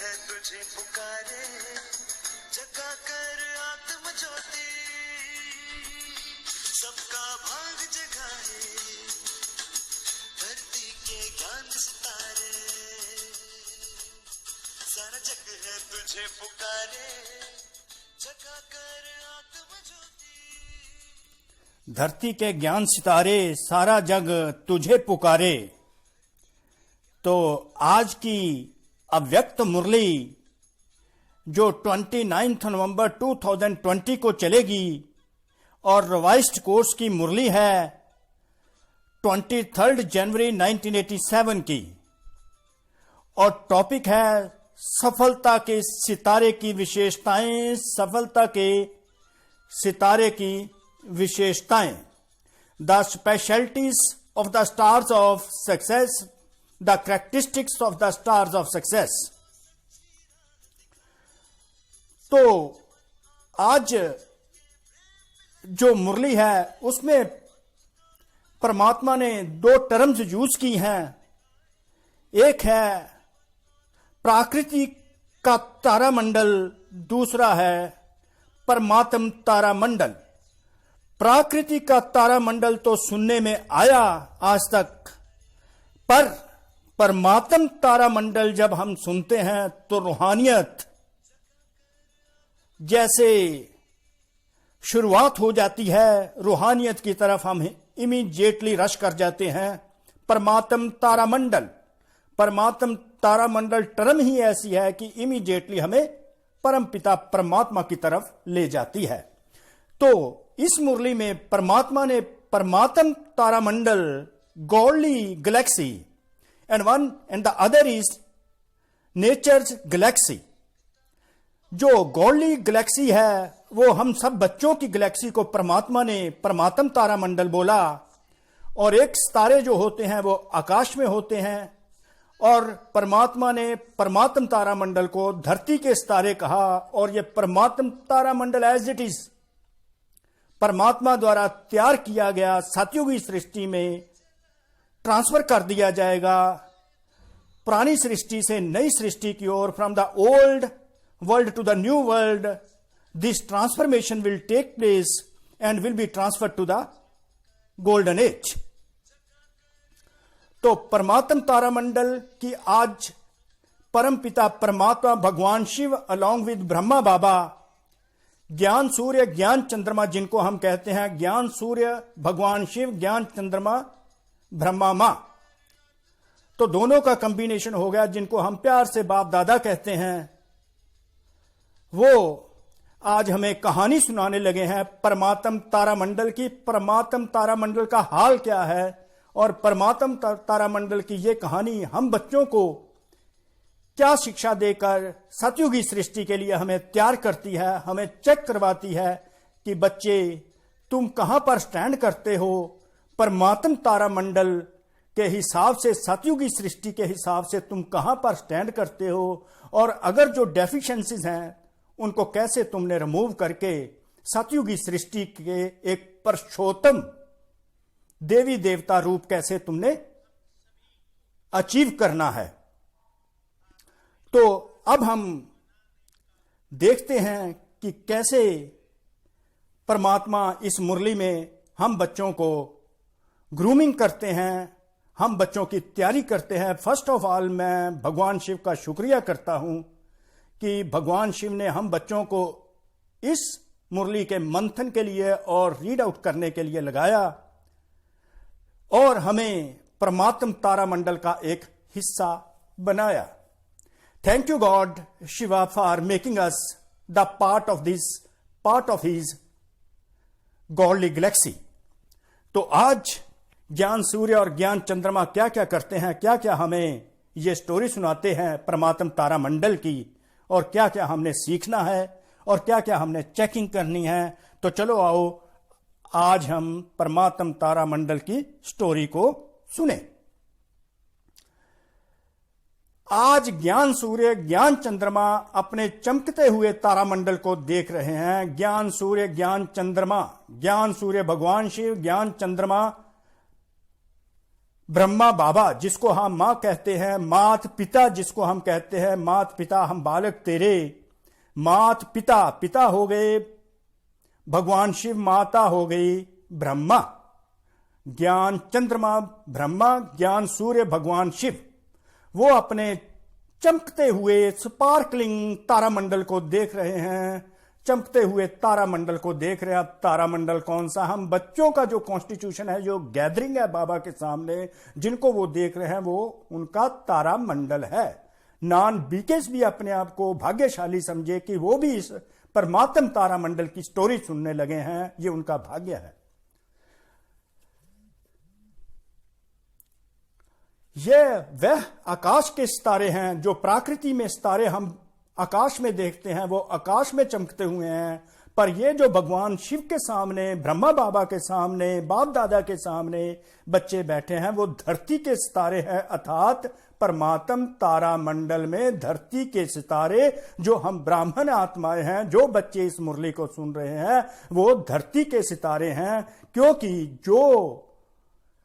है तुझे पुकारे, जगा कर आत्म ज्योति, सबका भाग जगाए, धरती के ज्ञान सितारे, सारा जग है तुझे पुकारे, जगा कर आत्म ज्योति। धरती के ज्ञान सितारे, सारा जग तुझे पुकारे। तो आज की अव्यक्त मुरली जो 29 नवंबर 2020 को चलेगी और रिवाइज्ड कोर्स की मुरली है 23 जनवरी 1987 की, और टॉपिक है सफलता के सितारे की विशेषताएं। सफलता के सितारे की विशेषताएं, the specialities of the stars of success, the characteristics of the stars of success. तो आज जो मुरली है उसमें परमात्मा ने दो टर्म्स यूज की हैं। एक है प्राकृति का तारामंडल, दूसरा है परमात्म तारामंडल। प्राकृति का तारामंडल तो सुनने में आया आज तक, पर परमात्म तारामंडल जब हम सुनते हैं तो रूहानियत जैसे शुरुआत हो जाती है, रूहानियत की तरफ हम इमीडिएटली रश कर जाते हैं। परमात्म तारामंडल, परमात्म तारामंडल टर्म ही ऐसी है कि इमीडिएटली हमें परमपिता परमात्मा की तरफ ले जाती है। तो इस मुरली में परमात्मा ने परमात्म तारामंडल, godly Galaxy, and one and the other is nature's galaxy। जो गॉडली गैलेक्सी है वो हम सब बच्चों की गैलेक्सी को परमात्मा ने परमात्म तारामंडल बोला, और एक सितारे जो होते हैं वो आकाश में होते हैं, और परमात्मा ने परमात्म तारामंडल को धरती के सितारे कहा। और ये परमात्म तारामंडल एज इट इज परमात्मा द्वारा तैयार किया गया सतयुगी सृष्टि में ट्रांसफर कर दिया जाएगा, पुरानी सृष्टि से नई सृष्टि की ओर। From the old world to the new world, this transformation will take place and will be transfer to the golden age. तो परमात्म तारामंडल की आज परमपिता परमात्मा भगवान शिव अलॉन्ग विद ब्रह्मा बाबा, ज्ञान सूर्य ज्ञान चंद्रमा जिनको हम कहते हैं, ज्ञान सूर्य भगवान शिव, ज्ञान चंद्रमा ब्रह्मा मां, तो दोनों का कॉम्बिनेशन हो गया, जिनको हम प्यार से बाप दादा कहते हैं। वो आज हमें कहानी सुनाने लगे हैं परमात्म तारामंडल की। परमात्म तारामंडल का हाल क्या है और परमात्म तारामंडल की ये कहानी हम बच्चों को क्या शिक्षा देकर सतयुगी सृष्टि के लिए हमें तैयार करती है, हमें चेक करवाती है कि बच्चे तुम कहां पर स्टैंड करते हो परमात्म तारामंडल के हिसाब से, सतयुगी सृष्टि के हिसाब से तुम कहां पर स्टैंड करते हो, और अगर जो डेफिशिएंसीज हैं उनको कैसे तुमने रिमूव करके सतयुगी सृष्टि के एक पुरुषोत्तम देवी देवता रूप कैसे तुमने अचीव करना है। तो अब हम देखते हैं कि कैसे परमात्मा इस मुरली में हम बच्चों को ग्रूमिंग करते हैं, हम बच्चों की तैयारी करते हैं। फर्स्ट ऑफ ऑल मैं भगवान शिव का शुक्रिया करता हूं कि भगवान शिव ने हम बच्चों को इस मुरली के मंथन के लिए और रीड आउट करने के लिए लगाया, और हमें परमात्म तारामंडल का एक हिस्सा बनाया। Thank you God Shiva for making us the part of his godly Galaxy. तो आज ज्ञान सूर्य और ज्ञान चंद्रमा क्या क्या करते हैं, क्या क्या हमें ये स्टोरी सुनाते हैं परमात्म तारामंडल की, और क्या क्या हमने सीखना है और क्या क्या हमने चेकिंग करनी है। तो चलो आओ आज हम परमात्म तारामंडल की स्टोरी को सुने। आज ज्ञान सूर्य ज्ञान चंद्रमा अपने चमकते हुए तारामंडल को देख रहे हैं। ज्ञान सूर्य ज्ञान चंद्रमा, ज्ञान सूर्य भगवान शिव, ज्ञान चंद्रमा ब्रह्मा बाबा जिसको हम माँ कहते हैं, मात पिता जिसको हम कहते हैं, मात पिता हम बालक तेरे, मात पिता, पिता हो गए भगवान शिव, माता हो गई ब्रह्मा, ज्ञान चंद्रमा ब्रह्मा, ज्ञान सूर्य भगवान शिव। वो अपने चमकते हुए स्पार्कलिंग तारामंडल को देख रहे हैं, चमकते हुए तारामंडल को देख रहे हैं। अब तारामंडल कौन सा? हम बच्चों का जो कॉन्स्टिट्यूशन है, जो गैदरिंग है बाबा के सामने, जिनको वो देख रहे हैं, वो उनका तारामंडल है। नॉन बीकेस भी अपने आप को भाग्यशाली समझे कि वो भी इस परमात्म तारामंडल की स्टोरी सुनने लगे हैं, ये उनका भाग्य है। ये वह आकाश के सितारे हैं जो प्रकृति में सितारे हम आकाश में देखते हैं, वो आकाश में चमकते हुए हैं। पर ये जो भगवान शिव के सामने, ब्रह्मा बाबा के सामने, बाप दादा के सामने बच्चे बैठे हैं, वो धरती के सितारे हैं, अर्थात परमात्म तारामंडल में धरती के सितारे। जो हम ब्राह्मण आत्माएं हैं, जो बच्चे इस मुरली को सुन रहे हैं, वो धरती के सितारे हैं। क्योंकि जो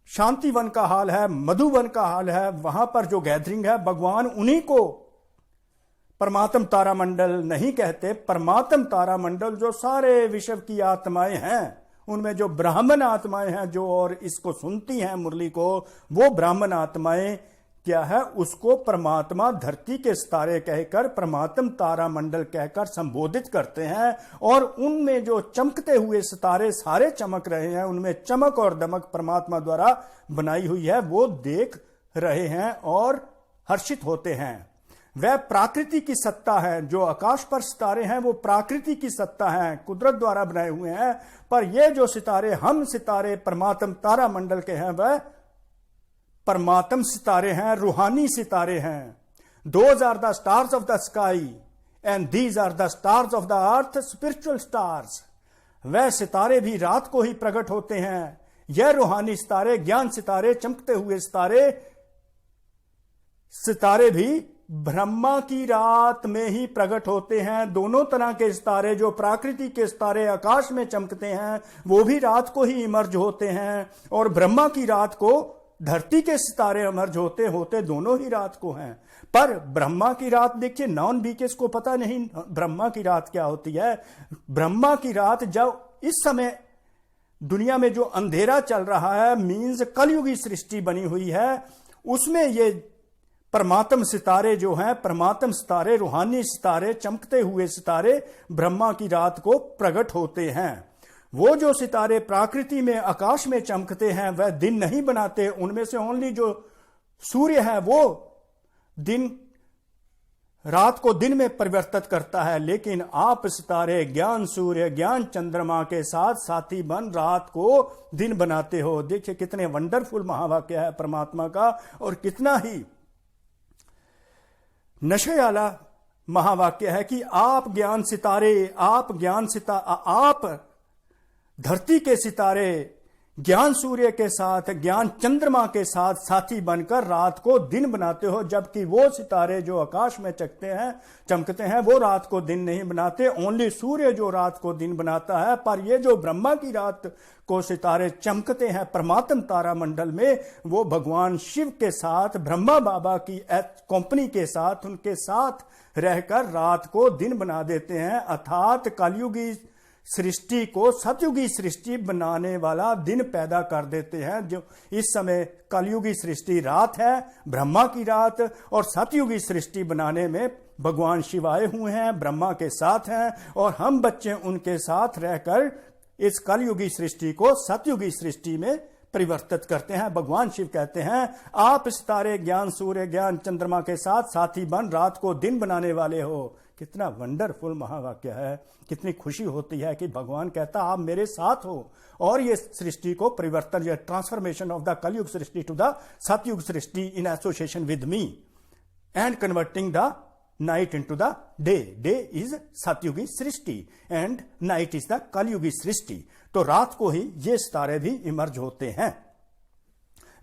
शांतिवन का हाल है, मधुवन का हाल है, वहां पर जो गैदरिंग है, भगवान उन्हीं को परमात्म तारामंडल नहीं कहते। परमात्म तारामंडल जो सारे विश्व की आत्माएं हैं, उनमें जो ब्राह्मण आत्माएं हैं जो और इसको सुनती हैं मुरली को, वो ब्राह्मण आत्माएं क्या है, उसको परमात्मा धरती के सितारे कहकर, परमात्म तारामंडल कहकर संबोधित करते हैं। और उनमें जो चमकते हुए सितारे सारे चमक रहे हैं, उनमें चमक और दमक परमात्मा द्वारा बनाई हुई है, वो देख रहे हैं और हर्षित होते हैं। वह प्राकृति की सत्ता है। जो आकाश पर सितारे हैं, वो प्राकृति की सत्ता है, कुदरत द्वारा बनाए हुए हैं। पर ये जो सितारे, हम सितारे परमात्म तारामंडल के हैं, वह परमात्म सितारे हैं, रूहानी सितारे हैं। Those are the stars of the sky and these are the stars of the earth, spiritual stars. वह सितारे भी रात को ही प्रकट होते हैं। यह रूहानी सितारे, ज्ञान सितारे, चमकते हुए सितारे, सितारे भी ब्रह्मा की रात में ही प्रकट होते हैं। दोनों तरह के सितारे, जो प्राकृति के सितारे आकाश में चमकते हैं, वो भी रात को ही इमर्ज होते हैं। और ब्रह्मा की रात को धरती के सितारे इमर्ज होते होते दोनों ही रात को हैं। पर ब्रह्मा की रात देखिए, नॉन बीकेस को पता नहीं ब्रह्मा की रात क्या होती है। ब्रह्मा की रात, जब इस समय दुनिया में जो अंधेरा चल रहा है, मीन्स कलयुगी सृष्टि बनी हुई है, उसमें ये परमात्म सितारे जो हैं, परमात्म सितारे, रूहानी सितारे, चमकते हुए सितारे ब्रह्मा की रात को प्रकट होते हैं। वो जो सितारे प्रकृति में आकाश में चमकते हैं, वह दिन नहीं बनाते। उनमें से ओनली जो सूर्य है, वो दिन, रात को दिन में परिवर्तित करता है। लेकिन आप सितारे, ज्ञान सूर्य, ज्ञान चंद्रमा के साथ साथी बन रात को दिन बनाते हो। देखिए कितने वंडरफुल महावाक्य है परमात्मा का, और कितना ही नशे वाला महावाक्य है कि आप ज्ञान सितारे, आप धरती के सितारे, ज्ञान सूर्य के साथ, ज्ञान चंद्रमा के साथ साथी बनकर रात को दिन बनाते हो। जबकि वो सितारे जो आकाश में चमकते हैं, वो रात को दिन नहीं बनाते। ओनली सूर्य जो रात को दिन बनाता है। पर ये जो ब्रह्मा की रात को सितारे चमकते हैं परमात्म तारामंडल में, वो भगवान शिव के साथ, ब्रह्मा बाबा की कंपनी के साथ, उनके साथ रहकर रात को दिन बना देते हैं। अर्थात कलयुगी सृष्टि को सतयुगी सृष्टि बनाने वाला दिन पैदा कर देते हैं। जो इस समय कलयुगी सृष्टि रात है, ब्रह्मा की रात, और सतयुगी सृष्टि बनाने में भगवान शिव आए हुए हैं, ब्रह्मा के साथ हैं, और हम बच्चे उनके साथ रहकर इस कलयुगी सृष्टि को सतयुगी सृष्टि में परिवर्तित करते हैं। भगवान शिव कहते हैं, आप सितारे, ज्ञान सूर्य, ज्ञान चंद्रमा के साथ साथी बन रात को दिन बनाने वाले हो। कितना वंडरफुल महावाक्य है। कितनी खुशी होती है कि भगवान कहता आप मेरे साथ हो, और ये सृष्टि को परिवर्तन, या ट्रांसफॉर्मेशन ऑफ द कलयुग सृष्टि to the Satyug srishti in association with me, and converting the night into the day. Day is Satyugi srishti and night is the Kalyugi srishti. तो रात को ही ये सितारे भी इमर्ज होते हैं।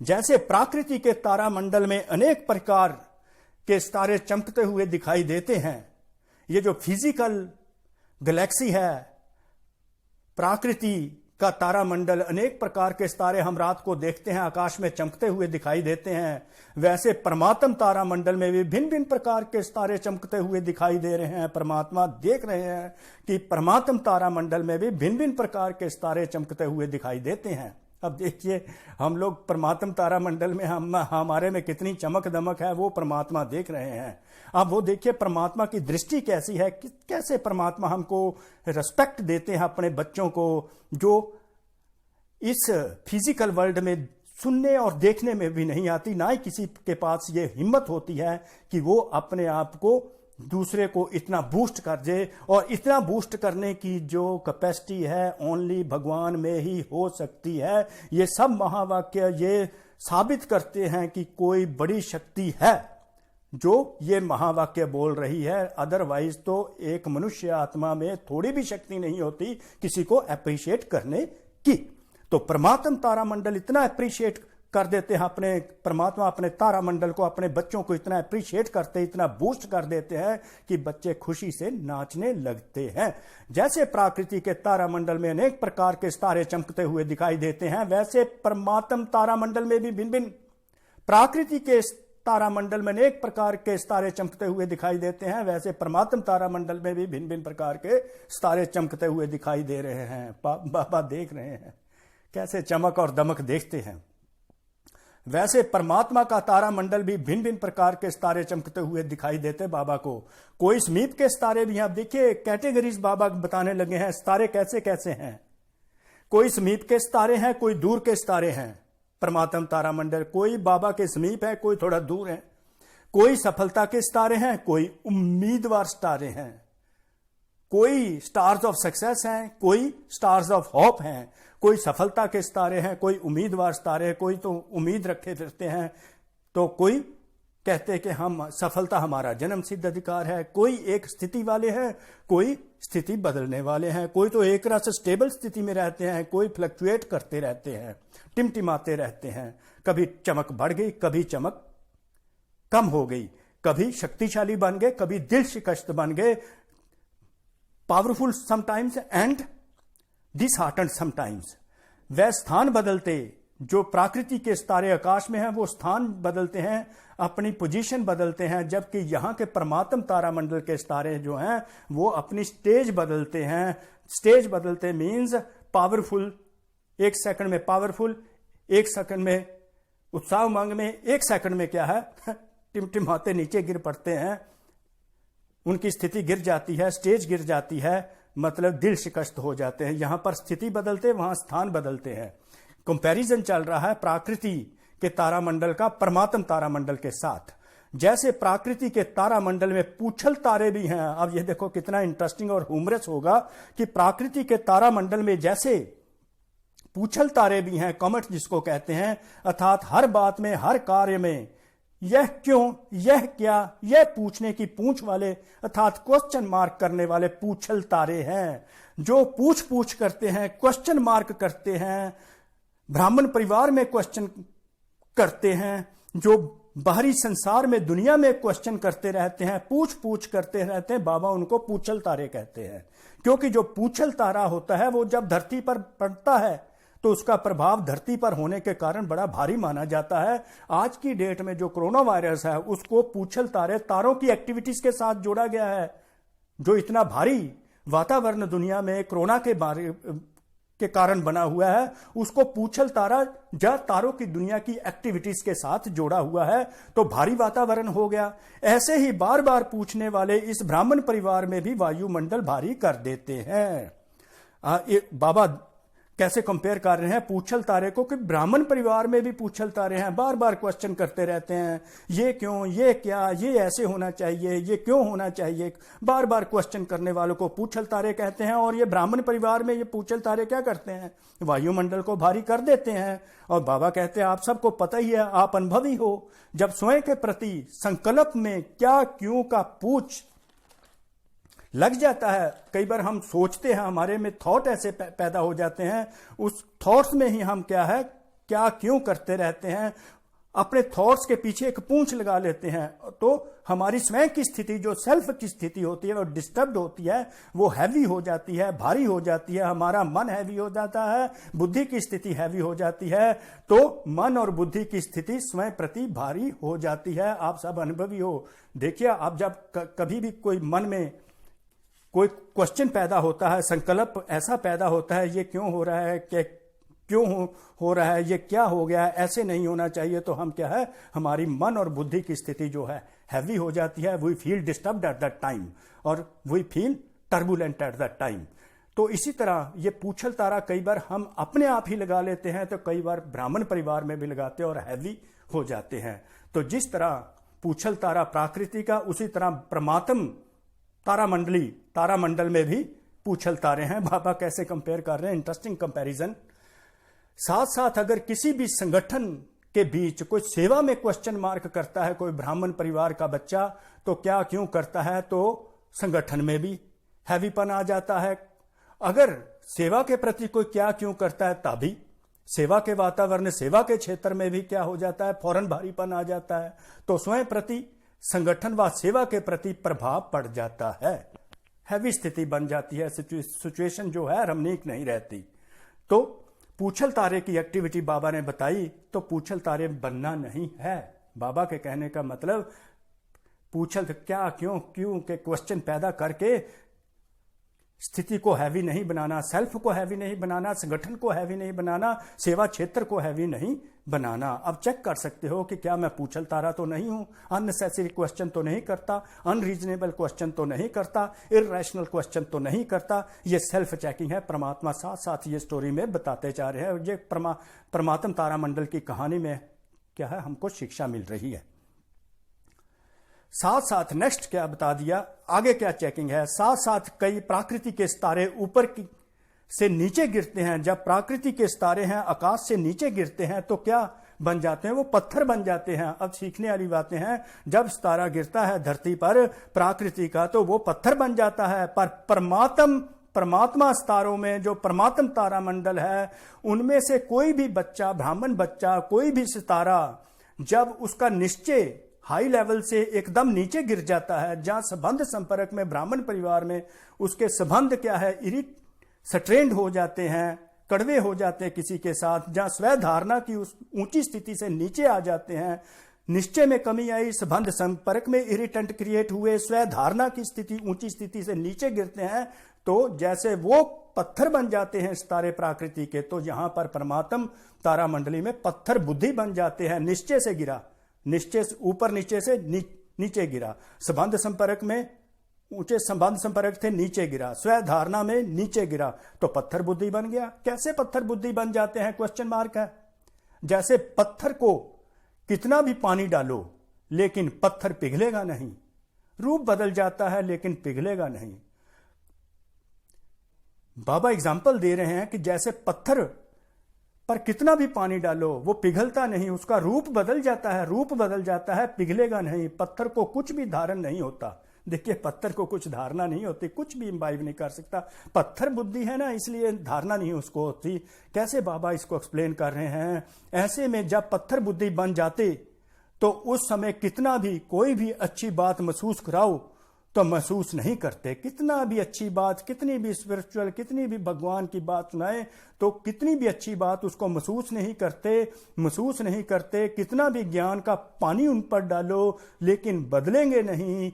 जैसे प्रकृति के तारामंडल में अनेक प्रकार के सितारे चमकते हुए दिखाई देते हैं, ये जो फिजिकल गैलेक्सी है, प्रकृति का तारामंडल, अनेक प्रकार के तारे हम रात को देखते हैं, आकाश में चमकते हुए दिखाई देते हैं। वैसे परमात्म तारामंडल में भी भिन्न भिन्न प्रकार के तारे चमकते हुए दिखाई दे रहे हैं। परमात्मा देख रहे हैं कि परमात्म तारामंडल में भी भिन्न भिन्न प्रकार के तारे चमकते हुए दिखाई देते हैं। अब देखिए, हम लोग परमात्म तारामंडल में हमारे में कितनी चमक दमक है वो परमात्मा देख रहे हैं। अब वो देखिए परमात्मा की दृष्टि कैसी है, कैसे परमात्मा हमको रिस्पेक्ट देते हैं अपने बच्चों को, जो इस फिजिकल वर्ल्ड में सुनने और देखने में भी नहीं आती, ना ही किसी के पास ये हिम्मत होती है कि वो अपने आप को दूसरे को इतना बूस्ट कर दे। और इतना बूस्ट करने की जो कैपेसिटी है ओनली भगवान में ही हो सकती है। ये सब महावाक्य ये साबित करते हैं कि कोई बड़ी शक्ति है जो ये महावाक्य बोल रही है। अदरवाइज तो एक मनुष्य आत्मा में थोड़ी भी शक्ति नहीं होती किसी को अप्रिशिएट करने की। तो परमात्म तारामंडल इतना अप्रिशिएट कर देते हैं, अपने परमात्मा अपने तारामंडल को, अपने बच्चों को इतना अप्रिशिएट करते, इतना बूस्ट कर देते हैं कि बच्चे खुशी से नाचने लगते हैं। जैसे प्रकृति के तारामंडल में अनेक प्रकार के तारे चमकते हुए दिखाई देते हैं, वैसे परमात्म तारामंडल में भी भिन्न भिन्न प्रकृति के तारामंडल में अनेक प्रकार के तारे चमकते हुए दिखाई देते हैं। वैसे परमात्म तारामंडल में भी भिन्न भिन्न प्रकार के तारे चमकते हुए दिखाई दे रहे हैं। बाबा देख रहे हैं कैसे चमक और दमक देखते हैं। वैसे परमात्मा का तारामंडल भी भिन्न भिन्न प्रकार के तारे चमकते हुए दिखाई देते बाबा को। कोई समीप के तारे भी, यहां देखिए कैटेगरीज बाबा बताने लगे हैं, तारे कैसे कैसे हैं। कोई समीप के तारे हैं, कोई दूर के तारे हैं। परमात्म तारामंडल कोई बाबा के समीप है, कोई थोड़ा दूर है। कोई सफलता के तारे हैं, कोई उम्मीदवार तारे हैं। कोई स्टार्स ऑफ सक्सेस हैं, कोई स्टार्स ऑफ होप हैं। कोई सफलता के तारे हैं, कोई उम्मीदवार तारे हैं। कोई तो उम्मीद रखे फिरते हैं, तो कोई कहते हैं कि हम सफलता हमारा जन्म सिद्ध अधिकार है। कोई एक स्थिति वाले हैं, कोई स्थिति बदलने वाले हैं। कोई तो एक रस स्टेबल स्थिति में रहते हैं, कोई फ्लक्चुएट करते रहते हैं, टिमटिमाते रहते हैं। कभी चमक बढ़ गई, कभी चमक कम हो गई, कभी शक्तिशाली बन गए, कभी दिल शिकस्त बन गए, powerful sometimes and disheartened sometimes. वह स्थान बदलते, जो प्रकृति के तारे आकाश में हैं वो स्थान बदलते हैं, अपनी पोजीशन बदलते हैं। जबकि यहां के परमात्म तारामंडल के तारे जो हैं वो अपनी स्टेज बदलते हैं। स्टेज बदलते मीन्स पावरफुल, एक सेकंड में पावरफुल, एक सेकंड में उत्साह उमंग में, एक सेकंड में क्या है टिमटिमाते नीचे गिर पड़ते हैं। उनकी स्थिति गिर जाती है, स्टेज गिर जाती है, मतलब दिल शिकस्त हो जाते हैं। यहां पर स्थिति बदलते, वहां स्थान बदलते हैं। कंपैरिजन चल रहा है प्रकृति के तारामंडल का परमात्म तारामंडल के साथ। जैसे प्रकृति के तारामंडल में पूछल तारे भी हैं। अब ये देखो कितना इंटरेस्टिंग और ह्यूमरस होगा कि प्रकृति के तारामंडल में जैसे पूछल तारे भी हैं, कॉमेट जिसको कहते हैं, अर्थात हर बात में, हर कार्य में यह क्यों, यह क्या, यह पूछने की पूंछ वाले, अर्थात क्वेश्चन मार्क करने वाले पूछल तारे हैं। जो पूछ पूछ करते हैं, क्वेश्चन मार्क करते हैं, ब्राह्मण परिवार में क्वेश्चन करते हैं, जो बाहरी संसार में दुनिया में क्वेश्चन करते रहते हैं, पूछ पूछ करते रहते हैं, बाबा उनको पूछल तारे कहते हैं। क्योंकि जो पूछल तारा होता है वो जब धरती पर पड़ता है तो उसका प्रभाव धरती पर होने के कारण बड़ा भारी माना जाता है। आज की डेट में जो कोरोना वायरस है उसको पूछल तारे, तारों की एक्टिविटीज के साथ जोड़ा गया है। जो इतना भारी वातावरण दुनिया में कोरोना के कारण बना हुआ है, उसको पूछल तारा या तारों की दुनिया की एक्टिविटीज के साथ जोड़ा हुआ है, तो भारी वातावरण हो गया। ऐसे ही बार बार पूछने वाले इस ब्राह्मण परिवार में भी वायुमंडल भारी कर देते हैं। बाबा कैसे कंपेयर कर रहे हैं पूछल तारे को कि ब्राह्मण परिवार में भी पूछल तारे हैं, बार बार क्वेश्चन करते रहते हैं, ये क्यों, ये क्या, ये ऐसे होना चाहिए, ये क्यों होना चाहिए, बार बार क्वेश्चन करने वालों को पूछल तारे कहते हैं। और ये ब्राह्मण परिवार में ये पूछल तारे क्या करते हैं, वायुमंडल को भारी कर देते हैं। और बाबा कहते हैं आप सबको पता ही है, आप अनुभवी हो, जब स्वयं के प्रति संकल्प में क्या क्यों का पूछ लग जाता है। कई बार हम सोचते हैं, हमारे में थॉट ऐसे पैदा हो जाते हैं, उस थॉट्स में ही हम क्या है, क्या क्यों करते रहते हैं। अपने थॉट्स के पीछे एक पूंछ लगा लेते हैं, तो हमारी स्वयं की स्थिति, जो सेल्फ की स्थिति होती है, वो डिस्टर्ब होती है, वो हैवी हो जाती है, भारी हो जाती है, हमारा मन हैवी हो जाता है, बुद्धि की स्थिति हैवी हो जाती है। तो मन और बुद्धि की स्थिति स्वयं प्रति भारी हो जाती है। आप सब अनुभवी हो। देखिए, आप जब कभी भी कोई मन में कोई क्वेश्चन पैदा होता है, संकल्प ऐसा पैदा होता है, ये क्यों हो रहा है, क्यों हो रहा है, ये क्या हो गया है, ऐसे नहीं होना चाहिए, तो हम क्या है, हमारी मन और बुद्धि की स्थिति जो है हैवी हो जाती है। We feel disturbed at that time और we feel turbulent at that time. तो इसी तरह ये पूछल तारा कई बार हम अपने आप ही लगा लेते हैं, तो कई बार ब्राह्मण परिवार में भी लगाते हैं और हैवी हो जाते हैं। तो जिस तरह पूछल तारा प्राकृति का, उसी तरह परमात्म तारामंडल में भी पूछल तारे हैं। बाबा कैसे कंपेयर कर रहे हैं, इंटरेस्टिंग कंपैरिजन। साथ साथ अगर किसी भी संगठन के बीच कोई सेवा में क्वेश्चन मार्क करता है, कोई ब्राह्मण परिवार का बच्चा, तो क्या क्यों करता है, तो संगठन में भी हैवीपन आ जाता है। अगर सेवा के प्रति कोई क्या क्यों करता है, तभी सेवा के वातावरण, सेवा के क्षेत्र में भी क्या हो जाता है, फौरन भारीपन आ जाता है। तो स्वयं प्रति, संगठन व सेवा के प्रति प्रभाव पड़ जाता है, हैवी स्थिति बन जाती है, सिचुएशन जो है रमणीक नहीं रहती। तो पूछल तारे की एक्टिविटी बाबा ने बताई, तो पूछल तारे बनना नहीं है। बाबा के कहने का मतलब पूछल क्या क्यों के क्वेश्चन पैदा करके स्थिति को हैवी नहीं बनाना, सेल्फ को हैवी नहीं बनाना, संगठन को हैवी नहीं बनाना, सेवा क्षेत्र को हैवी नहीं बनाना। अब चेक कर सकते हो कि क्या मैं पूछल तारा तो नहीं हूं, अननेसेसरी क्वेश्चन तो नहीं करता, अनरीजनेबल क्वेश्चन तो नहीं करता, इररेशनल क्वेश्चन तो नहीं करता। ये सेल्फ चेकिंग है। परमात्मा साथ साथ ये स्टोरी में बताते जा रहे हैं। ये परमात्म तारामंडल की कहानी में क्या है, हमको शिक्षा मिल रही है। साथ साथ नेक्स्ट क्या बता दिया, आगे क्या चेकिंग है। साथ साथ कई प्राकृति के सितारे ऊपर से नीचे गिरते हैं। जब प्राकृति के सितारे हैं आकाश से नीचे गिरते हैं, तो क्या बन जाते हैं, वो पत्थर बन जाते हैं। अब सीखने वाली बातें हैं। जब सितारा गिरता है धरती पर प्राकृति का, तो वो पत्थर बन जाता है। पर परमात्मा सितारों में, जो परमात्म तारामंडल है, उनमें से कोई भी बच्चा, ब्राह्मण बच्चा, कोई भी सितारा, जब उसका निश्चय हाई लेवल से एकदम नीचे गिर जाता है, जहां संबंध संपर्क में ब्राह्मण परिवार में उसके संबंध क्या है, स्ट्रेंड हो जाते हैं, कड़वे हो जाते हैं किसी के साथ, जहां स्वयं धारणा की उस ऊंची स्थिति से नीचे आ जाते हैं, निश्चय में कमी आई, संबंध संपर्क में इरिटेंट क्रिएट हुए, स्वयं धारणा की स्थिति ऊंची स्थिति से नीचे गिरते हैं, तो जैसे वो पत्थर बन जाते हैं सितारे प्रकृति के, तो यहां पर परमात्म तारामंडली में पत्थर बुद्धि बन जाते हैं। निश्चय से गिरा, निश्चय से ऊपर, नीचे से नीचे गिरा, संबंध संपर्क में ऊंचे संबंध संपर्क थे, नीचे गिरा, स्वयं धारणा में नीचे गिरा, तो पत्थर बुद्धि बन गया। कैसे पत्थर बुद्धि बन जाते हैं, क्वेश्चन मार्क है। जैसे पत्थर को कितना भी पानी डालो लेकिन पत्थर पिघलेगा नहीं, रूप बदल जाता है लेकिन पिघलेगा नहीं। बाबा एग्जाम्पल दे रहे हैं कि जैसे पत्थर पर कितना भी पानी डालो वो पिघलता नहीं, उसका रूप बदल जाता है, रूप बदल जाता है, पिघलेगा नहीं। पत्थर को कुछ भी धारण नहीं होता। देखिए, पत्थर को कुछ धारणा नहीं होती, कुछ भी इम्बाइब नहीं कर सकता। पत्थर बुद्धि है ना, इसलिए धारणा नहीं उसको होती। कैसे बाबा इसको एक्सप्लेन कर रहे हैं। ऐसे में जब पत्थर बुद्धि बन जाते, तो उस समय कितना भी कोई भी अच्छी बात महसूस कराओ तो महसूस नहीं करते। कितना भी अच्छी बात, कितनी भी स्पिरिचुअल, कितनी भी भगवान की बात सुनाए, तो कितनी भी अच्छी बात उसको महसूस नहीं करते। कितना भी ज्ञान का पानी उन पर डालो लेकिन बदलेंगे नहीं।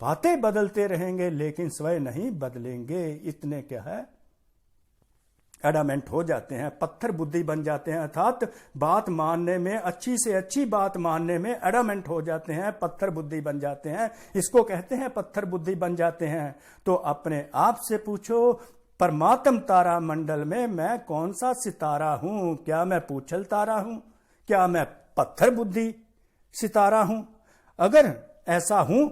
बातें बदलते रहेंगे लेकिन स्वयं नहीं बदलेंगे। इतने क्या है, एडामेंट हो जाते हैं, पत्थर बुद्धि बन जाते हैं। अर्थात बात मानने में, अच्छी से अच्छी बात मानने में एडामेंट हो जाते हैं, पत्थर बुद्धि बन जाते हैं। इसको कहते हैं पत्थर बुद्धि बन जाते हैं। तो अपने आप से पूछो, परमात्म तारा मंडल में मैं कौन सा सितारा हूं? क्या मैं पूछल तारा हूं? क्या मैं पत्थर बुद्धि सितारा हूं? अगर ऐसा हूं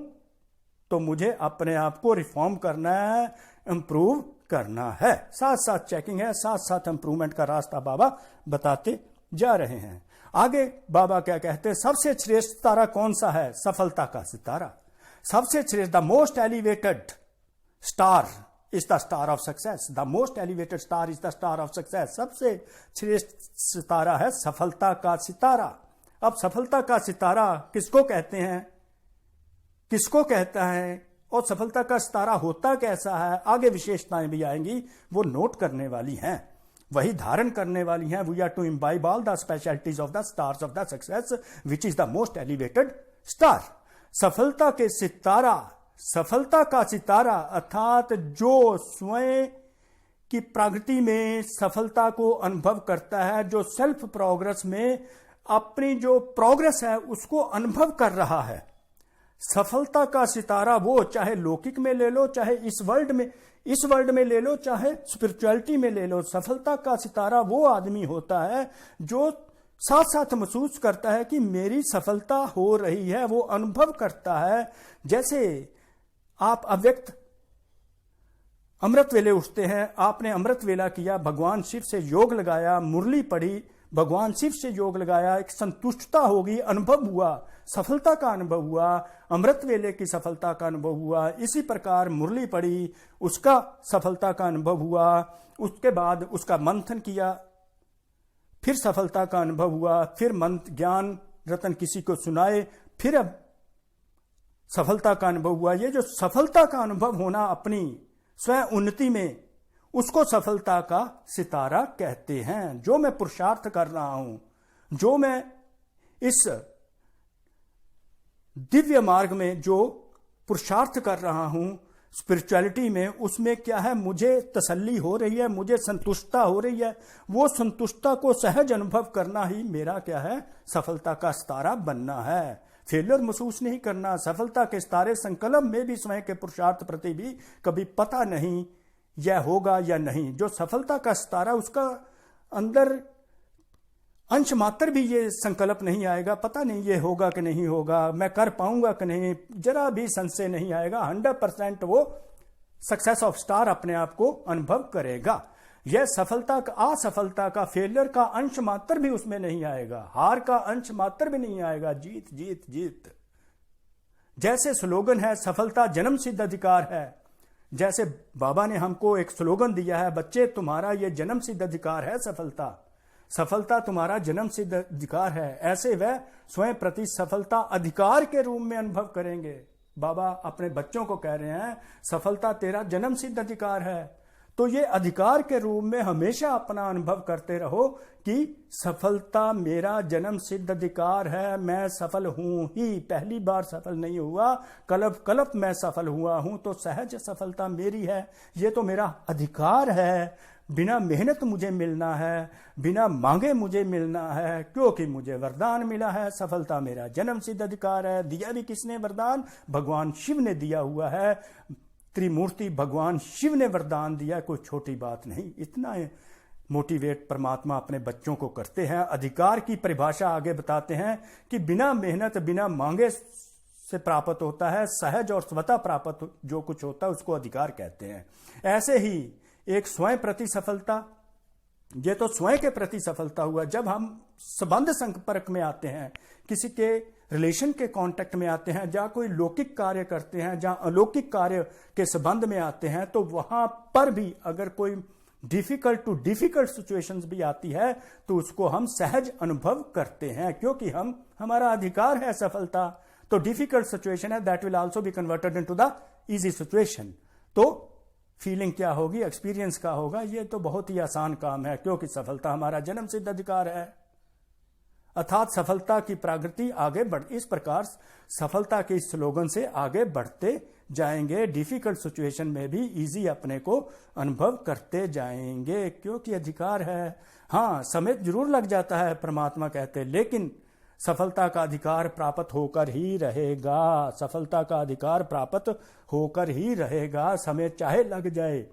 तो मुझे अपने आप को रिफॉर्म करना है, इंप्रूव करना है। साथ साथ चेकिंग है, साथ साथ इंप्रूवमेंट का रास्ता बाबा बताते जा रहे हैं। आगे बाबा क्या कहते हैं, सबसे श्रेष्ठ सितारा कौन सा है? सफलता का सितारा। सबसे श्रेष्ठ, the most elevated star is the star of success. The most elevated star is the star of success. सबसे श्रेष्ठ सितारा है सफलता का सितारा। अब सफलता का सितारा किसको कहते हैं, किसको कहता है और सफलता का सितारा होता कैसा है, आगे विशेषताएं भी आएंगी, वो नोट करने वाली हैं, वही धारण करने वाली हैं। We are to imbibe all the specialities of the stars of the success which is the most elevated star. सफलता के सितारा, सफलता का सितारा अर्थात जो स्वयं की प्रगति में सफलता को अनुभव करता है, जो सेल्फ प्रोग्रेस में अपनी जो प्रोग्रेस है उसको अनुभव कर रहा है। सफलता का सितारा वो, चाहे लौकिक में ले लो, चाहे इस वर्ल्ड में ले लो, चाहे स्पिरिचुअलिटी में ले लो, सफलता का सितारा वो आदमी होता है जो साथ साथ महसूस करता है कि मेरी सफलता हो रही है, वो अनुभव करता है। जैसे आप अव्यक्त अमृत वेले उठते हैं, आपने अमृत वेला किया, भगवान शिव से योग लगाया, मुरली पढ़ी, भगवान शिव से योग लगाया, एक संतुष्टता होगी, अनुभव हुआ, सफलता का अनुभव हुआ, अमृत वेले की सफलता का अनुभव हुआ। इसी प्रकार मुरली पढ़ी, उसका सफलता का अनुभव हुआ, उसके बाद उसका मंथन किया, फिर सफलता का अनुभव हुआ, फिर मंत्र ज्ञान रतन किसी को सुनाए, फिर अब सफलता का अनुभव हुआ। ये जो सफलता का अनुभव होना अपनी स्वयं उन्नति में, उसको सफलता का सितारा कहते हैं। जो मैं पुरुषार्थ कर रहा हूं, जो मैं इस दिव्य मार्ग में जो पुरुषार्थ कर रहा हूं स्पिरिचुअलिटी में, उसमें क्या है, मुझे तसल्ली हो रही है, मुझे संतुष्टता हो रही है, वो संतुष्टता को सहज अनुभव करना ही मेरा क्या है, सफलता का सितारा बनना है। फेलियर महसूस नहीं करना। सफलता के सितारे संकल्प में भी स्वयं के पुरुषार्थ प्रति भी कभी पता नहीं यह होगा या नहीं। जो सफलता का सितारा, उसका अंदर अंश मात्र भी ये संकल्प नहीं आएगा, पता नहीं ये होगा कि नहीं होगा, मैं कर पाऊंगा कि नहीं, जरा भी संशय नहीं आएगा। 100% वो सक्सेस ऑफ स्टार अपने आप को अनुभव करेगा। यह सफलता का, असफलता का, फेलियर का अंश मात्र भी उसमें नहीं आएगा, हार का अंश मात्र भी नहीं आएगा। जीत जीत जीत। जैसे स्लोगन है, सफलता जन्म सिद्ध अधिकार है, जैसे बाबा ने हमको एक स्लोगन दिया है, बच्चे तुम्हारा ये जन्म सिद्ध अधिकार है, सफलता, सफलता तुम्हारा जन्म सिद्ध अधिकार है, ऐसे वह स्वयं प्रति सफलता अधिकार के रूप में अनुभव करेंगे। बाबा अपने बच्चों को कह रहे हैं, सफलता तेरा जन्म सिद्ध अधिकार है। तो ये अधिकार के रूप में हमेशा अपना अनुभव करते रहो कि सफलता मेरा जन्म सिद्ध अधिकार है, मैं सफल हूं ही, पहली बार सफल नहीं हुआ, कल्प कल्प मैं सफल हुआ हूं, तो सहज सफलता मेरी है, ये तो मेरा अधिकार है, बिना मेहनत मुझे मिलना है, बिना मांगे मुझे मिलना है, क्योंकि मुझे वरदान मिला है। सफलता मेरा जन्म सिद्ध अधिकार है। दिया भी किसने वरदान? भगवान शिव ने दिया हुआ है। त्रिमूर्ति भगवान शिव ने वरदान दिया, कोई छोटी बात नहीं। इतना मोटिवेट परमात्मा अपने बच्चों को करते हैं। अधिकार की परिभाषा आगे बताते हैं कि बिना मेहनत, बिना मांगे से प्राप्त होता है, सहज और स्वतः प्राप्त जो कुछ होता है उसको अधिकार कहते हैं। ऐसे ही एक स्वयं प्रति सफलता, ये तो स्वयं के प्रति सफलता हुआ। जब हम संबंध संपर्क में आते हैं, किसी के रिलेशन के कांटेक्ट में आते हैं, जहां कोई लौकिक कार्य करते हैं, जहां अलौकिक कार्य के संबंध में आते हैं, तो वहां पर भी अगर कोई डिफिकल्ट टू डिफिकल्ट सिचुएशंस भी आती है तो उसको हम सहज अनुभव करते हैं, क्योंकि हमारा अधिकार है सफलता। तो डिफिकल्ट सिचुएशन है, that will also be converted into the easy situation. तो फीलिंग क्या होगी, एक्सपीरियंस क्या होगा, ये तो बहुत ही आसान काम है, क्योंकि सफलता हमारा जन्म सिद्ध अधिकार है। अर्थात सफलता की प्रगति आगे बढ़, इस प्रकार सफलता के स्लोगन से आगे बढ़ते जाएंगे, डिफिकल्ट सिचुएशन में भी इजी अपने को अनुभव करते जाएंगे, क्योंकि अधिकार है। हाँ, समय जरूर लग जाता है, परमात्मा कहते, लेकिन सफलता का अधिकार प्राप्त होकर ही रहेगा। सफलता का अधिकार प्राप्त होकर ही रहेगा, समय चाहे लग जाए।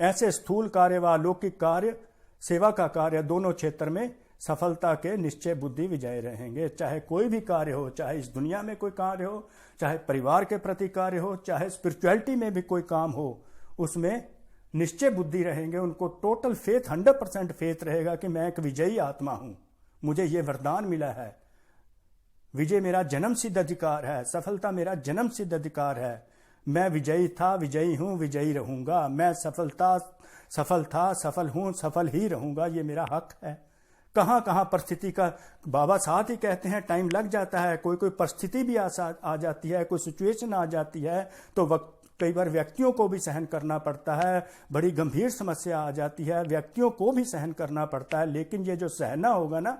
ऐसे स्थूल कार्य व अलौकिक कार्य, सेवा का कार्य, दोनों क्षेत्र में सफलता के निश्चय बुद्धि विजय रहेंगे। चाहे कोई भी कार्य हो, चाहे इस दुनिया में कोई कार्य हो, चाहे परिवार के प्रति कार्य हो, चाहे स्पिरिचुअलिटी में भी कोई काम हो, उसमें निश्चय बुद्धि रहेंगे। उनको टोटल फेथ, 100% फेथ रहेगा कि मैं एक विजयी आत्मा हूं, मुझे ये वरदान मिला है, विजय मेरा जन्म सिद्ध अधिकार है, सफलता मेरा जन्म सिद्ध अधिकार है, मैं विजयी था, विजयी हूं, विजयी रहूंगा, मैं सफल था, सफल हूं, सफल ही रहूंगा, ये मेरा हक है। कहाँ कहाँ परिस्थिति का, बाबा साथ ही कहते हैं टाइम लग जाता है, कोई कोई परिस्थिति भी आ जाती है, कोई सिचुएशन आ जाती है, तो वक्त कई बार व्यक्तियों को भी सहन करना पड़ता है, बड़ी गंभीर समस्या आ जाती है, व्यक्तियों को भी सहन करना पड़ता है। लेकिन ये जो सहना होगा ना,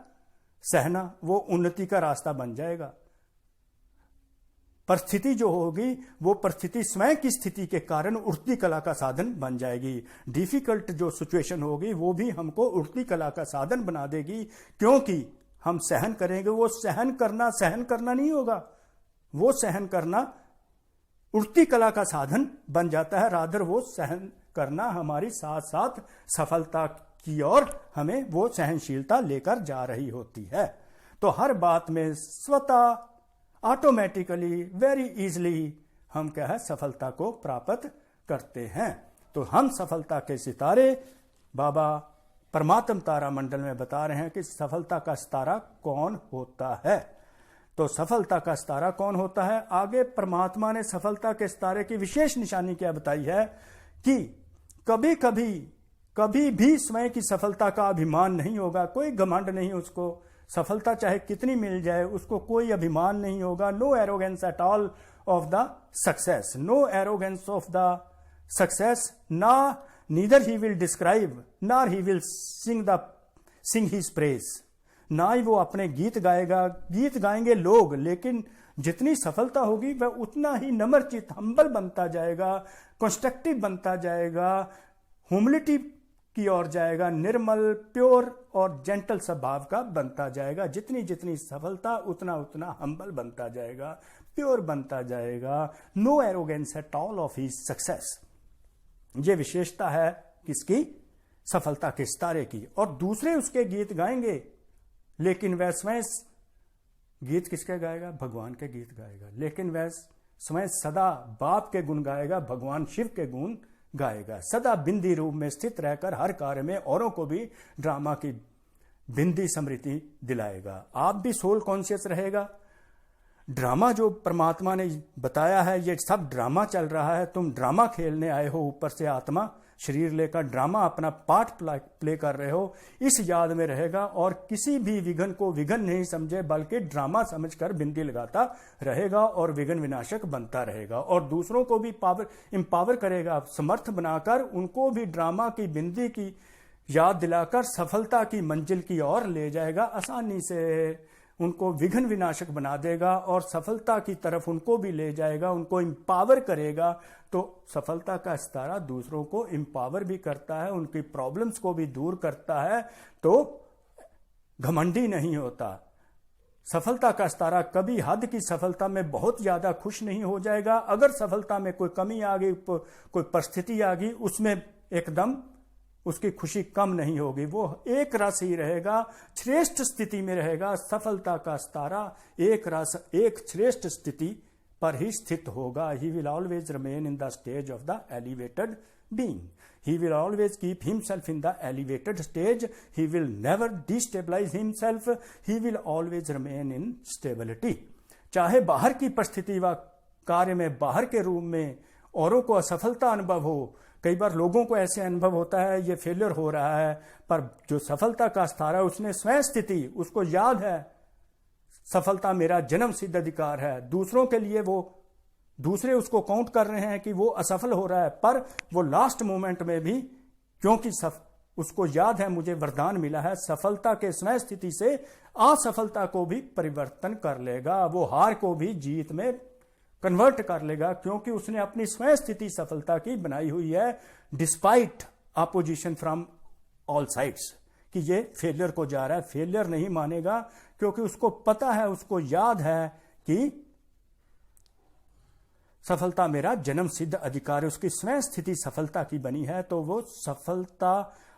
सहना वो उन्नति का रास्ता बन जाएगा। परिस्थिति जो होगी वो परिस्थिति स्वयं की स्थिति के कारण उठती कला का साधन बन जाएगी। डिफिकल्ट जो सिचुएशन होगी वो भी हमको उठती कला का साधन बना देगी, क्योंकि हम सहन करेंगे। वो सहन करना नहीं होगा, वो सहन करना उठती कला का साधन बन जाता है। रादर वो सहन करना हमारी साथ साथ सफलता की ओर हमें वो सहनशीलता लेकर जा रही होती है। तो हर बात में स्वतः ऑटोमेटिकली वेरी इजीली हम क्या है सफलता को प्राप्त करते हैं। तो हम सफलता के सितारे बाबा परमात्म तारा मंडल में बता रहे हैं कि सफलता का सितारा कौन होता है। तो सफलता का सितारा कौन होता है, आगे परमात्मा ने सफलता के सितारे की विशेष निशानी क्या बताई है कि कभी भी स्वयं की सफलता का अभिमान नहीं होगा, कोई घमंड नहीं, उसको सफलता चाहे कितनी मिल जाए उसको कोई अभिमान नहीं होगा। No arrogance at all of the success, no arrogance of the success, neither he will describe nor he will sing his praise. ना ही वो अपने गीत गाएगा, गीत गाएंगे लोग, लेकिन जितनी सफलता होगी वह उतना ही नम्रचित हम्बल बनता जाएगा, कंस्ट्रक्टिव बनता जाएगा, ह्यूमिलिटी की ओर जाएगा, निर्मल प्योर और जेंटल स्वभाव का बनता जाएगा। जितनी जितनी सफलता उतना उतना हम्बल बनता जाएगा, प्योर बनता जाएगा। No arrogance at all of his success, ये विशेषता है किसकी, सफलता के सितारे की। और दूसरे उसके गीत गाएंगे, लेकिन वह स्वयं गीत किसके गाएगा, भगवान के गीत गाएगा। लेकिन वह स्वयं सदा बाप के गुण गाएगा, भगवान शिव के गुण गाएगा। सदा बिंदी रूप में स्थित रहकर हर कार्य में औरों को भी ड्रामा की बिंदी स्मृति दिलाएगा। आप भी सोल कॉन्शियस रहेगा। ड्रामा जो परमात्मा ने बताया है, ये सब ड्रामा चल रहा है, तुम ड्रामा खेलने आए हो, ऊपर से आत्मा शरीर लेकर ड्रामा अपना पार्ट प्ले कर रहे हो, इस याद में रहेगा और किसी भी विघन को विघन नहीं समझे, बल्कि ड्रामा समझकर बिंदी लगाता रहेगा और विघन विनाशक बनता रहेगा। और दूसरों को भी एम्पावर करेगा, समर्थ बनाकर उनको भी ड्रामा की बिंदी की याद दिलाकर सफलता की मंजिल की ओर ले जाएगा। आसानी से उनको विघन विनाशक बना देगा और सफलता की तरफ उनको भी ले जाएगा, उनको एम्पावर करेगा। तो सफलता का सितारा दूसरों को एम्पावर भी करता है, उनकी प्रॉब्लम्स को भी दूर करता है, तो घमंडी नहीं होता। सफलता का सितारा कभी हद की सफलता में बहुत ज्यादा खुश नहीं हो जाएगा। अगर सफलता में कोई कमी आ गई, कोई परिस्थिति आ गई, उसमें एकदम उसकी खुशी कम नहीं होगी, वो एक रस ही रहेगा, श्रेष्ठ स्थिति में रहेगा। सफलता का सितारा एक रस, एक श्रेष्ठ स्थिति पर ही स्थित होगा। He will always remain in the stage of the elevated being, he will always keep himself in the elevated stage, he will never destabilise himself, he will always remain in stability. चाहे बाहर की परिस्थिति व कार्य में, बाहर के रूप में औरों को असफलता अनुभव हो, कई बार लोगों को ऐसे अनुभव होता है ये फेलियर हो रहा है, पर जो सफलता का सितारा उसने स्वयं स्थिति, उसको याद है सफलता मेरा जन्म सिद्ध अधिकार है। दूसरों के लिए वो दूसरे उसको काउंट कर रहे हैं कि वो असफल हो रहा है, पर वो लास्ट मोमेंट में भी क्योंकि उसको याद है मुझे वरदान मिला है, सफलता के स्वयं स्थिति से असफलता को भी परिवर्तन कर लेगा, वो हार को भी जीत में कन्वर्ट कर लेगा, क्योंकि उसने अपनी स्वयं स्थिति सफलता की बनाई हुई है, despite opposition from all sides, कि ये फेलियर को जा रहा है। फेलियर नहीं मानेगा, क्योंकि उसको पता है, उसको याद है कि सफलता मेरा जन्म सिद्ध अधिकार है, उसकी स्वयं स्थिति सफलता की बनी है। तो वो सफलता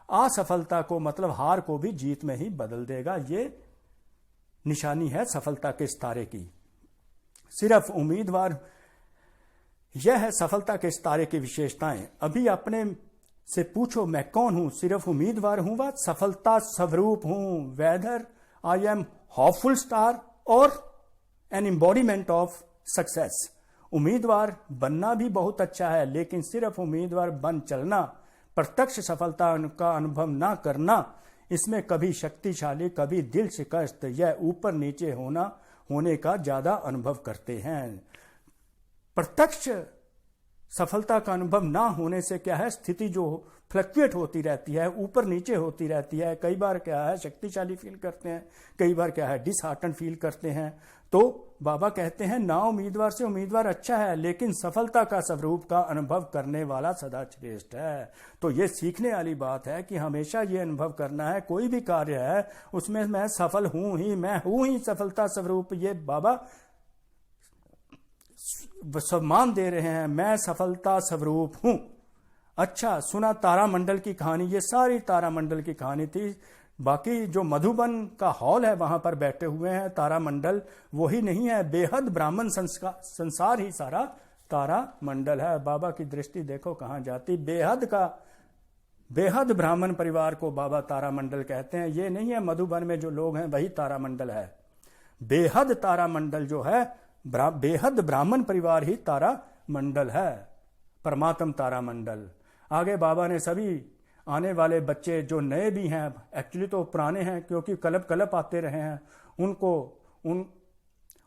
असफलता को, मतलब हार को भी जीत में ही बदल देगा। ये निशानी है सफलता के सितारे की। सिर्फ उम्मीदवार, यह है सफलता के सितारे की विशेषताएं। अभी अपने से पूछो मैं कौन हूं, सिर्फ उम्मीदवार हूं व सफलता स्वरूप हूं, whether I am hopeful star और एन एम्बॉडीमेंट ऑफ सक्सेस। उम्मीदवार बनना भी बहुत अच्छा है, लेकिन सिर्फ उम्मीदवार बन चलना, प्रत्यक्ष सफलता का अनुभव ना करना, इसमें कभी शक्तिशाली, कभी दिल शिकस्त या ऊपर नीचे होने का ज्यादा अनुभव करते हैं। प्रत्यक्ष सफलता का अनुभव ना होने से क्या है, स्थिति जो फ्लक्चुएट होती रहती है, ऊपर नीचे होती रहती है। कई बार क्या है शक्तिशाली फील करते हैं, कई बार क्या है डिसहार्टन फील करते हैं। तो बाबा कहते हैं ना उम्मीदवार से उम्मीदवार अच्छा है, लेकिन सफलता का स्वरूप का अनुभव करने वाला सदा श्रेष्ठ है। तो ये सीखने वाली बात है कि हमेशा ये अनुभव करना है, कोई भी कार्य है उसमें मैं सफल हूं ही, मैं हूं ही सफलता स्वरूप। ये बाबा सम्मान दे रहे हैं, मैं सफलता स्वरूप हूं। अच्छा, सुना तारामंडल की कहानी, ये सारी तारामंडल की कहानी थी। बाकी जो मधुबन का हॉल है वहां पर बैठे हुए हैं तारामंडल, वही नहीं है, बेहद ब्राह्मण संसार ही सारा तारामंडल है। बाबा की दृष्टि देखो कहां जाती, बेहद ब्राह्मण परिवार को बाबा तारामंडल कहते हैं। ये नहीं है मधुबन में जो लोग हैं वही तारामंडल है, बेहद तारामंडल जो है, बेहद ब्राह्मण परिवार ही तारामंडल है, परमात्म तारामंडल। आगे बाबा ने सभी आने वाले बच्चे जो नए भी हैं, एक्चुअली तो पुराने हैं क्योंकि कलप आते रहे हैं,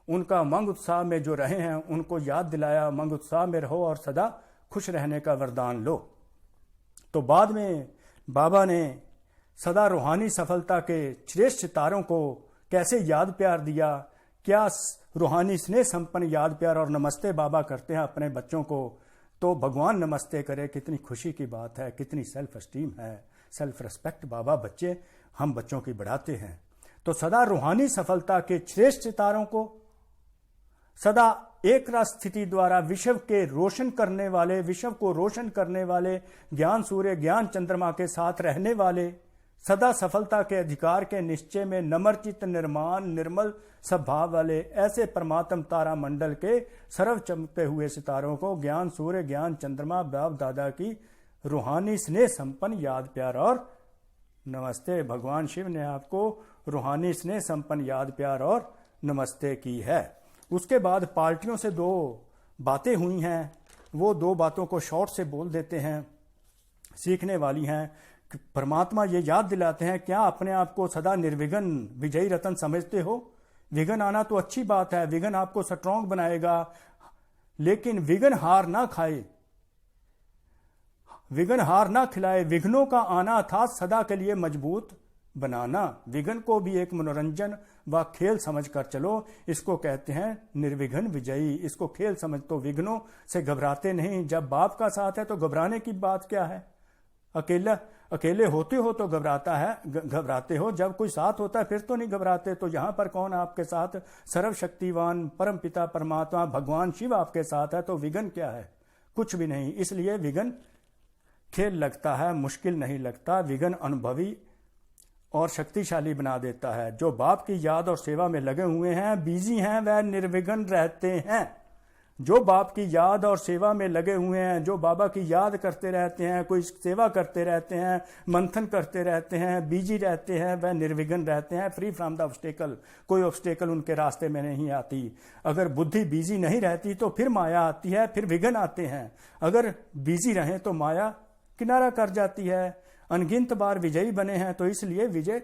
उनका उमंग उत्साह में जो रहे हैं उनको याद दिलाया, उमंग उत्साह में रहो और सदा खुश रहने का वरदान लो। तो बाद में बाबा ने सदा रूहानी सफलता के श्रेष्ठ सितारों को कैसे याद प्यार दिया, क्या रूहानी स्नेह संपन्न याद प्यार और नमस्ते बाबा करते हैं अपने बच्चों को, तो भगवान नमस्ते करे, कितनी खुशी की बात है, कितनी सेल्फ एस्टीम है, सेल्फ रिस्पेक्ट बाबा हम बच्चों की बढ़ाते हैं। तो सदा रूहानी सफलता के श्रेष्ठ सितारों को, सदा एक रस स्थिति द्वारा विश्व को रोशन करने वाले ज्ञान सूर्य ज्ञान चंद्रमा के साथ रहने वाले, सदा सफलता के अधिकार के निश्चय में नम्रचित निर्माण निर्मल स्वभाव वाले ऐसे परमात्म तारा मंडल के सर्व चमकते हुए सितारों को ज्ञान सूर्य ज्ञान चंद्रमा बाप दादा की रूहानी स्नेह संपन्न याद प्यार और नमस्ते। भगवान शिव ने आपको रूहानी स्नेह संपन्न याद प्यार और नमस्ते की है। उसके बाद पार्टियों से 2 बातें हुई हैं, वो 2 बातों को शॉर्ट से बोल देते हैं, सीखने वाली हैं। परमात्मा ये याद दिलाते हैं, क्या अपने आप को सदा निर्विघ्न विजयी रतन समझते हो? विघ्न आना तो अच्छी बात है, विघ्न आपको स्ट्रांग बनाएगा, लेकिन विघ्न हार ना खाए, विघ्न हार ना खिलाए। विघ्नों का आना था सदा के लिए मजबूत बनाना। विघ्न को भी एक मनोरंजन व खेल समझकर चलो, इसको कहते हैं निर्विघ्न विजयी। इसको खेल समझ, तो विघ्नों से घबराते नहीं। जब बाप का साथ है तो घबराने की बात क्या है? अकेले होते हो तो घबराते हो, जब कोई साथ होता है फिर तो नहीं घबराते। तो यहां पर कौन आपके साथ? सर्वशक्तिवान परम पिता परमात्मा भगवान शिव आपके साथ है, तो विघ्न क्या है? कुछ भी नहीं। इसलिए विघ्न खेल लगता है, मुश्किल नहीं लगता। विघ्न अनुभवी और शक्तिशाली बना देता है। जो बाप की याद और सेवा में लगे हुए हैं, बिजी हैं, वह निर्विघ्न रहते हैं। जो बाप की याद और सेवा में लगे हुए हैं, जो बाबा की याद करते रहते हैं, कोई सेवा करते रहते हैं, मंथन करते रहते हैं, बिजी रहते हैं, वह निर्विघ्न रहते हैं, फ्री फ्रॉम द ऑब्स्टेकल। कोई ऑब्स्टेकल उनके रास्ते में नहीं आती। अगर बुद्धि बिजी नहीं रहती तो फिर माया आती है, फिर विघ्न आते हैं। अगर बिजी रहें तो माया किनारा कर जाती है। अनगिनत बार विजयी बने हैं, तो इसलिए विजय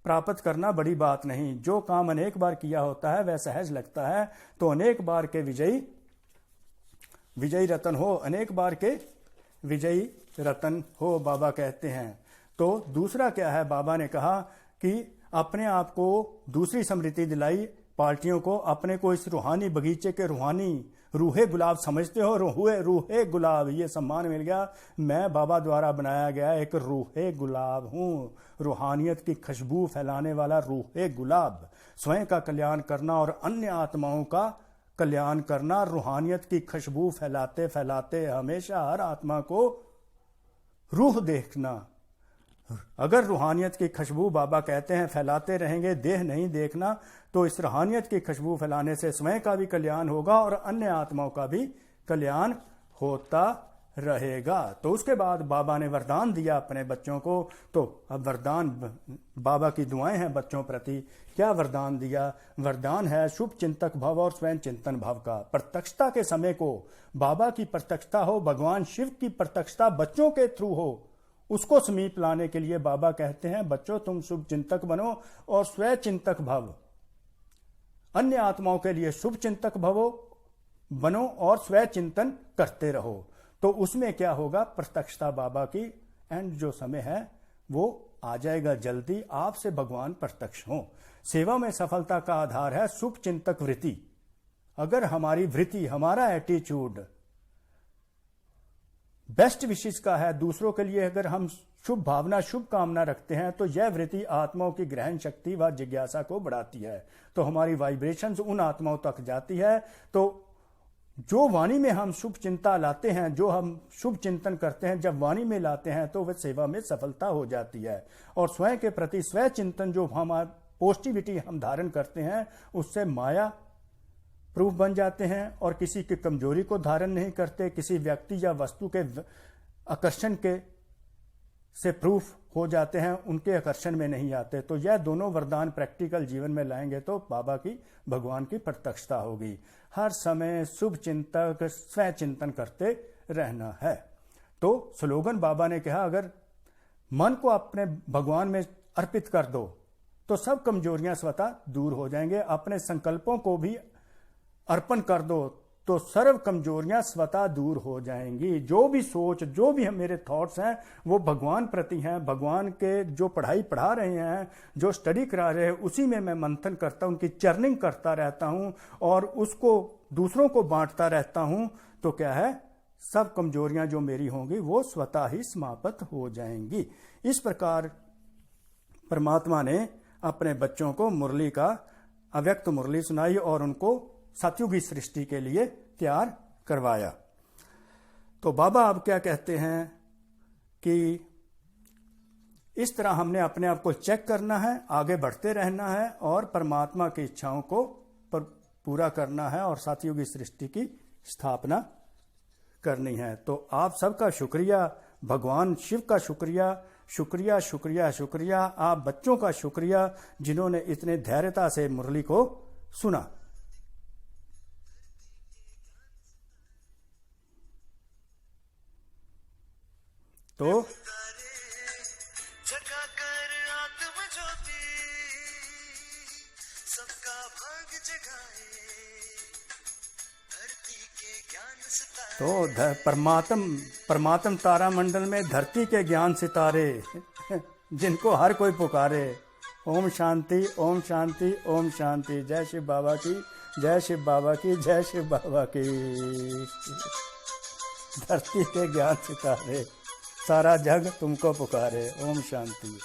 प्राप्त करना बड़ी बात नहीं। जो काम अनेक बार किया होता है वह सहज लगता है। तो अनेक बार के विजयी रतन हो, अनेक बार के विजयी रतन हो, बाबा कहते हैं। तो दूसरा क्या है? बाबा ने कहा कि अपने आप को दूसरी स्मृति दिलाई पार्टियों को, अपने को इस रूहानी बगीचे के रूहे गुलाब समझते हो? रूहे गुलाब, ये सम्मान मिल गया। मैं बाबा द्वारा बनाया गया एक रूहे गुलाब हूं, रूहानियत की खुशबू फैलाने वाला रूहे गुलाब। स्वयं का कल्याण करना और अन्य आत्माओं का कल्याण करना, रूहानियत की खुशबू फैलाते फैलाते हमेशा हर आत्मा को रूह देखना। अगर रूहानियत की खुशबू बाबा कहते हैं फैलाते रहेंगे, देह नहीं देखना, तो इस रूहानियत की खुशबू फैलाने से स्वयं का भी कल्याण होगा और अन्य आत्माओं का भी कल्याण होता रहेगा। तो उसके बाद बाबा ने वरदान दिया अपने बच्चों को। तो अब वरदान, बाबा की दुआएं हैं बच्चों प्रति। क्या वरदान दिया? वरदान है शुभ चिंतक भव और स्वयं चिंतन भव का। प्रत्यक्षता के समय को बाबा की प्रत्यक्षता हो, भगवान शिव की प्रत्यक्षता बच्चों के थ्रू हो, उसको समीप लाने के लिए बाबा कहते हैं, बच्चों तुम शुभ चिंतक बनो और स्वयं चिंतक भव, अन्य आत्माओं के लिए शुभ चिंतक भवो बनो और स्वयं चिंतन करते रहो। तो उसमें क्या होगा, प्रत्यक्षता बाबा की एंड जो समय है वो आ जाएगा जल्दी, आपसे भगवान प्रत्यक्ष हो। सेवा में सफलता का आधार है शुभ चिंतक वृत्ति। अगर हमारी वृत्ति, हमारा एटीट्यूड बेस्ट विशेष का है, दूसरों के लिए अगर हम शुभ भावना, शुभ कामना रखते हैं, तो यह वृत्ति आत्माओं की ग्रहण शक्ति व जिज्ञासा को बढ़ाती है, तो हमारी वाइब्रेशंस उन आत्माओं तक जाती है। तो जो वाणी में हम शुभ चिंता लाते हैं, जो हम शुभ चिंतन करते हैं, जब वाणी में लाते हैं तो वह सेवा में सफलता हो जाती है। और स्वयं के प्रति स्वयं चिंतन जो हमारा पॉजिटिविटी हम धारण करते हैं, उससे माया प्रूफ बन जाते हैं और किसी की कमजोरी को धारण नहीं करते, किसी व्यक्ति या वस्तु के आकर्षण के से प्रूफ हो जाते हैं, उनके आकर्षण में नहीं आते। तो यह दोनों वरदान प्रैक्टिकल जीवन में लाएंगे तो बाबा की, भगवान की प्रत्यक्षता होगी। हर समय शुभ चिंतक स्वयं चिंतन करते रहना है। तो स्लोगन बाबा ने कहा, अगर मन को अपने भगवान में अर्पित कर दो तो सब कमजोरियां स्वतः दूर हो जाएंगे। अपने संकल्पों को भी अर्पण कर दो तो सर्व कमजोरियां स्वतः दूर हो जाएंगी। जो भी सोच, जो भी मेरे थॉट्स हैं वो भगवान प्रति हैं, भगवान के जो पढ़ाई पढ़ा रहे हैं, जो स्टडी करा रहे हैं, उसी में मैं मंथन करता हूं, उनकी चर्निंग करता रहता हूं और उसको दूसरों को बांटता रहता हूं। तो क्या है, सब कमजोरियां जो मेरी होंगी वो स्वतः ही समाप्त हो जाएंगी। इस प्रकार परमात्मा ने अपने बच्चों को मुरली का अव्यक्त मुरली सुनाई और उनको सतयुगी सृष्टि के लिए तैयार करवाया। तो बाबा अब क्या कहते हैं कि इस तरह हमने अपने आप को चेक करना है, आगे बढ़ते रहना है और परमात्मा की इच्छाओं को पूरा करना है और सतयुगी सृष्टि की स्थापना करनी है। तो आप सबका शुक्रिया, भगवान शिव का शुक्रिया, शुक्रिया शुक्रिया शुक्रिया, आप बच्चों का शुक्रिया जिन्होंने इतने धैर्यता से मुरली को सुना। तो जगा कर आत्म ज्योति, सबका भाग जगाए, धरती के ज्ञान सितारे। तो परमात्म तारा मंडल में धरती के ज्ञान सितारे जिनको हर कोई पुकारे। ओम शांति, ओम शांति, ओम शांति। जय शिव बाबा की, जय शिव बाबा की, जय शिव बाबा की। धरती के ज्ञान सितारे, सारा जग तुमको पुकारे। ओम शांति।